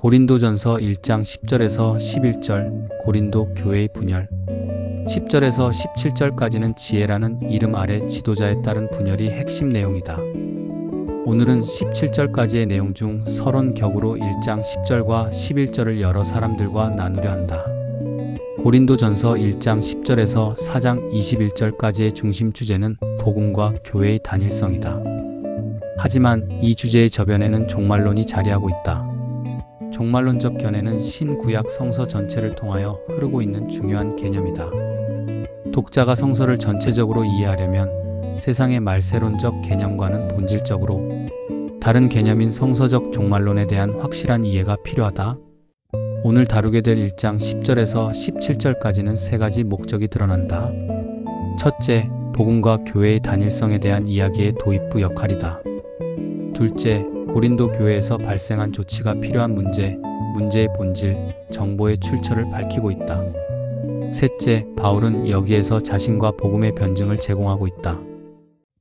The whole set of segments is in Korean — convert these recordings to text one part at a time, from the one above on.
고린도전서 1장 10절에서 11절 고린도 교회의 분열. 10절에서 17절까지는 지혜라는 이름 아래 지도자에 따른 분열이 핵심 내용이다. 오늘은 17절까지의 내용 중 서론격으로 1장 10절과 11절을 여러 사람들과 나누려 한다. 고린도전서 1장 10절에서 4장 21절까지의 중심 주제는 복음과 교회의 단일성이다. 하지만 이 주제의 저변에는 종말론이 자리하고 있다. 종말론적 견해는 신구약 성서 전체를 통하여 흐르고 있는 중요한 개념이다. 독자가 성서를 전체적으로 이해하려면 세상의 말세론적 개념과는 본질적으로 다른 개념인 성서적 종말론에 대한 확실한 이해가 필요하다. 오늘 다루게 될 1장 10절에서 17절까지는 세 가지 목적이 드러난다. 첫째, 복음과 교회의 단일성에 대한 이야기의 도입부 역할이다. 둘째, 고린도 교회에서 발생한 조치가 필요한 문제의 본질, 정보의 출처를 밝히고 있다. 셋째, 바울은 여기에서 자신과 복음의 변증을 제공하고 있다.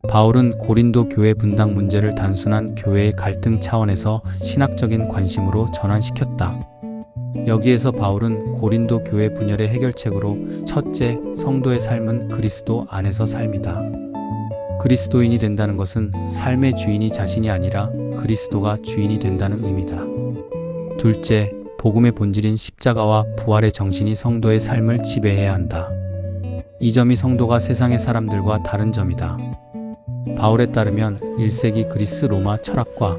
바울은 고린도 교회 분당 문제를 단순한 교회의 갈등 차원에서 신학적인 관심으로 전환시켰다. 여기에서 바울은 고린도 교회 분열의 해결책으로 첫째, 성도의 삶은 그리스도 안에서 삶이다. 그리스도인이 된다는 것은 삶의 주인이 자신이 아니라 그리스도가 주인이 된다는 의미다. 둘째, 복음의 본질인 십자가와 부활의 정신이 성도의 삶을 지배해야 한다. 이 점이 성도가 세상의 사람들과 다른 점이다. 바울에 따르면 1세기 그리스 로마 철학과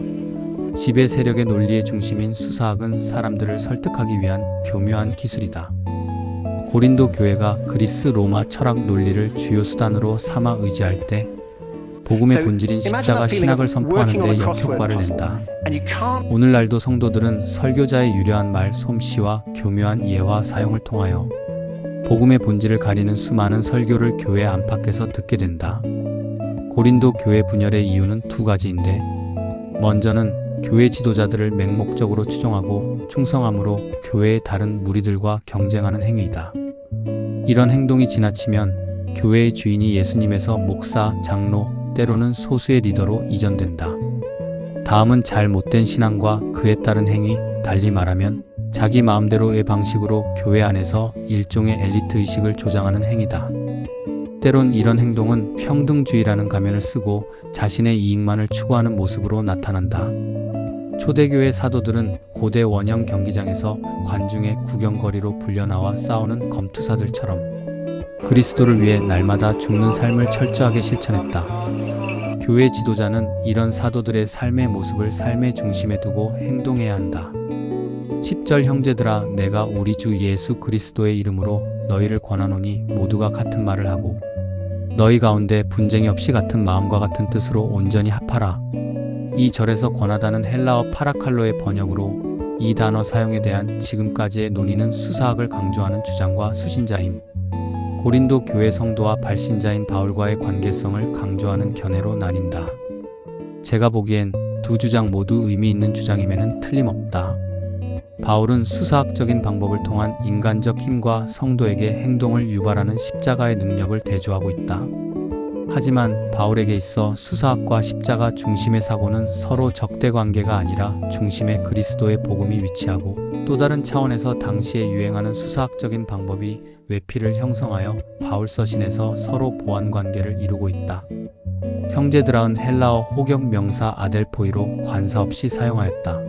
지배 세력의 논리의 중심인 수사학은 사람들을 설득하기 위한 교묘한 기술이다. 고린도 교회가 그리스 로마 철학 논리를 주요 수단으로 삼아 의지할 때 복음의 본질인 십자가 신학을 선포하는 데 역효과를 낸다. 오늘날도 성도들은 설교자의 유려한 말 솜씨와 교묘한 예화 사용을 통하여 복음의 본질을 가리는 수많은 설교를 교회 안팎에서 듣게 된다. 고린도 교회 분열의 이유는 두 가지인데, 먼저는 교회 지도자들을 맹목적으로 추종하고 충성함으로 교회의 다른 무리들과 경쟁하는 행위이다. 이런 행동이 지나치면 교회의 주인이 예수님에서 목사, 장로, 때로는 소수의 리더로 이전된다. 다음은 잘못된 신앙과 그에 따른 행위, 달리 말하면 자기 마음대로의 방식으로 교회 안에서 일종의 엘리트 의식을 조장하는 행위다. 때론 이런 행동은 평등주의라는 가면을 쓰고 자신의 이익만을 추구하는 모습으로 나타난다. 초대교회 사도들은 고대 원형 경기장에서 관중의 구경거리로 불려나와 싸우는 검투사들처럼 그리스도를 위해 날마다 죽는 삶을 철저하게 실천했다. 교회 지도자는 이런 사도들의 삶의 모습을 삶의 중심에 두고 행동해야 한다. 10절 형제들아, 내가 우리 주 예수 그리스도의 이름으로 너희를 권하노니 모두가 같은 말을 하고 너희 가운데 분쟁이 없이 같은 마음과 같은 뜻으로 온전히 합하라. 이 절에서 권하다는 헬라어 파라칼로의 번역으로 이 단어 사용에 대한 지금까지의 논의는 수사학을 강조하는 주장과 수신자인 고린도 교회 성도와 발신자인 바울과의 관계성을 강조하는 견해로 나뉜다. 제가 보기엔 두 주장 모두 의미 있는 주장임에는 틀림없다. 바울은 수사학적인 방법을 통한 인간적 힘과 성도에게 행동을 유발하는 십자가의 능력을 대조하고 있다. 하지만 바울에게 있어 수사학과 십자가 중심의 사고는 서로 적대 관계가 아니라 중심에 그리스도의 복음이 위치하고 또 다른 차원에서 당시에 유행하는 수사학적인 방법이 외피를 형성하여 바울 서신에서 서로 보완 관계를 이루고 있다. 형제들아은 헬라어 호격 명사 아델포이로 관사 없이 사용하였다.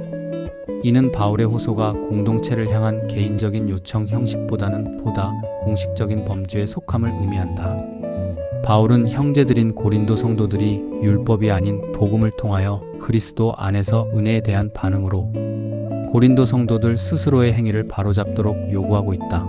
이는 바울의 호소가 공동체를 향한 개인적인 요청 형식보다는 보다 공식적인 범주에 속함을 의미한다. 바울은 형제들인 고린도 성도들이 율법이 아닌 복음을 통하여 그리스도 안에서 은혜에 대한 반응으로 고린도 성도들 스스로의 행위를 바로잡도록 요구하고 있다.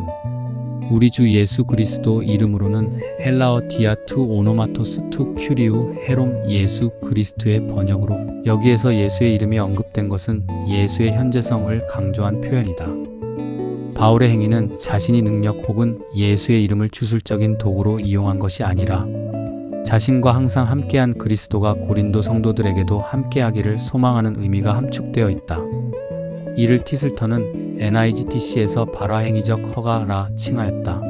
우리 주 예수 그리스도 이름으로는 헬라어 디아투 오노마토스 투 큐리우 헤롬 예수 그리스도의 번역으로 여기에서 예수의 이름이 언급된 것은 예수의 현재성을 강조한 표현이다. 바울의 행위는 자신이 능력 혹은 예수의 이름을 주술적인 도구로 이용한 것이 아니라 자신과 항상 함께한 그리스도가 고린도 성도들에게도 함께하기를 소망하는 의미가 함축되어 있다. 이를 티슬턴은 NIGTC에서 발화행위적 허가라 칭하였다.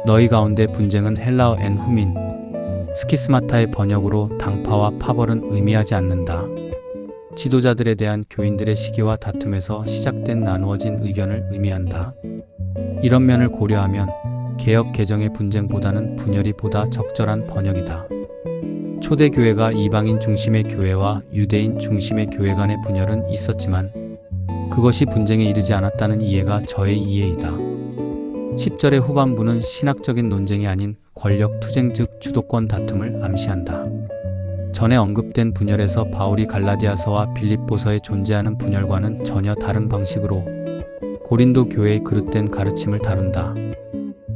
너희 가운데 분쟁은 헬라어 엔후민, 스키스마타의 번역으로 당파와 파벌은 의미하지 않는다. 지도자들에 대한 교인들의 시기와 다툼에서 시작된 나누어진 의견을 의미한다. 이런 면을 고려하면 개혁 개정의 분쟁보다는 분열이 보다 적절한 번역이다. 초대교회가 이방인 중심의 교회와 유대인 중심의 교회 간의 분열은 있었지만 그것이 분쟁에 이르지 않았다는 이해가 저의 이해이다. 10절의 후반부는 신학적인 논쟁이 아닌 권력 투쟁 즉 주도권 다툼을 암시한다. 전에 언급된 분열에서 바울이 갈라디아서와 빌립보서에 존재하는 분열과는 전혀 다른 방식으로 고린도 교회의 그릇된 가르침을 다룬다.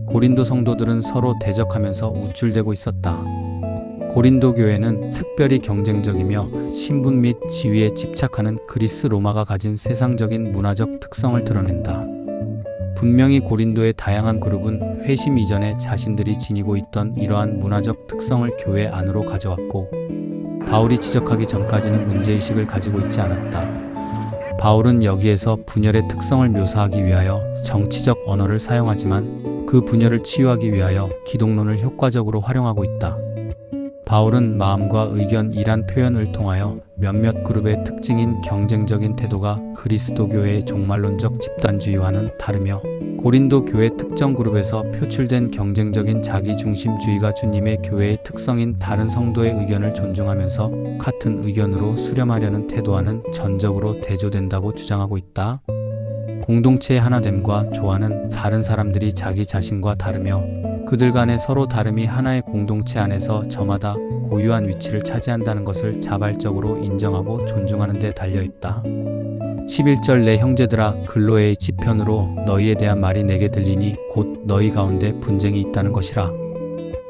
고린도 성도들은 서로 대적하면서 우쭐대고 있었다. 고린도 교회는 특별히 경쟁적이며 신분 및 지위에 집착하는 그리스 로마가 가진 세상적인 문화적 특성을 드러낸다. 분명히 고린도의 다양한 그룹은 회심 이전에 자신들이 지니고 있던 이러한 문화적 특성을 교회 안으로 가져왔고 바울이 지적하기 전까지는 문제의식을 가지고 있지 않았다. 바울은 여기에서 분열의 특성을 묘사하기 위하여 정치적 언어를 사용하지만 그 분열을 치유하기 위하여 기독론을 효과적으로 활용하고 있다. 바울은 마음과 의견이란 표현을 통하여 몇몇 그룹의 특징인 경쟁적인 태도가 그리스도교회의 종말론적 집단주의와는 다르며 고린도 교회 특정 그룹에서 표출된 경쟁적인 자기중심주의가 주님의 교회의 특성인 다른 성도의 의견을 존중하면서 같은 의견으로 수렴하려는 태도와는 전적으로 대조된다고 주장하고 있다. 공동체의 하나됨과 조화는 다른 사람들이 자기 자신과 다르며 그들 간의 서로 다름이 하나의 공동체 안에서 저마다 고유한 위치를 차지한다는 것을 자발적으로 인정하고 존중하는 데 달려있다. 11절 내 형제들아 글로에의 지편으로 너희에 대한 말이 내게 들리니 곧 너희 가운데 분쟁이 있다는 것이라.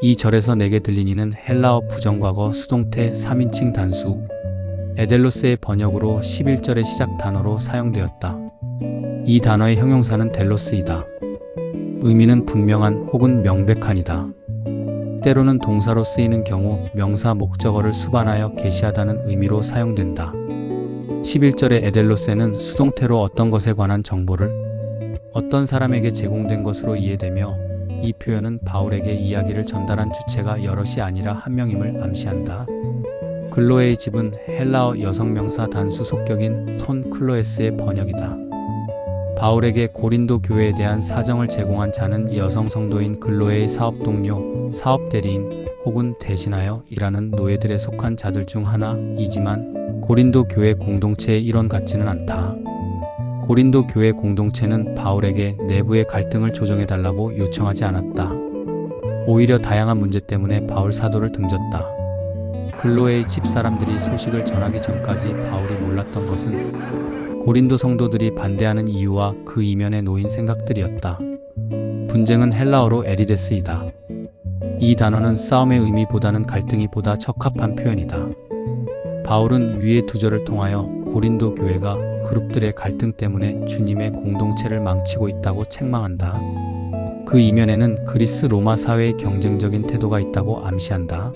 이 절에서 내게 들리니는 헬라어 부정과거 수동태 3인칭 단수 에델로스의 번역으로 11절의 시작 단어로 사용되었다. 이 단어의 형용사는 델로스이다. 의미는 분명한 혹은 명백한이다. 때로는 동사로 쓰이는 경우 명사 목적어를 수반하여 계시하다는 의미로 사용된다. 11절의 에델로세는 수동태로 어떤 것에 관한 정보를 어떤 사람에게 제공된 것으로 이해되며 이 표현은 바울에게 이야기를 전달한 주체가 여럿이 아니라 한 명임을 암시한다. 글로에의 집은 헬라어 여성명사 단수 속격인 톤 클로에스의 번역이다. 바울에게 고린도 교회에 대한 사정을 제공한 자는 여성 성도인 글로에의 사업 동료, 사업 대리인 혹은 대신하여 일하는 노예들에 속한 자들 중 하나이지만 고린도 교회 공동체의 일원 같지는 않다. 고린도 교회 공동체는 바울에게 내부의 갈등을 조정해달라고 요청하지 않았다. 오히려 다양한 문제 때문에 바울 사도를 등졌다. 글로에의 집 사람들이 소식을 전하기 전까지 바울이 몰랐던 것은 고린도 성도들이 반대하는 이유와 그 이면에 놓인 생각들이었다. 분쟁은 헬라어로 에리데스이다. 이 단어는 싸움의 의미보다는 갈등이 보다 적합한 표현이다. 바울은 위의 두 절을 통하여 고린도 교회가 그룹들의 갈등 때문에 주님의 공동체를 망치고 있다고 책망한다. 그 이면에는 그리스 로마 사회의 경쟁적인 태도가 있다고 암시한다.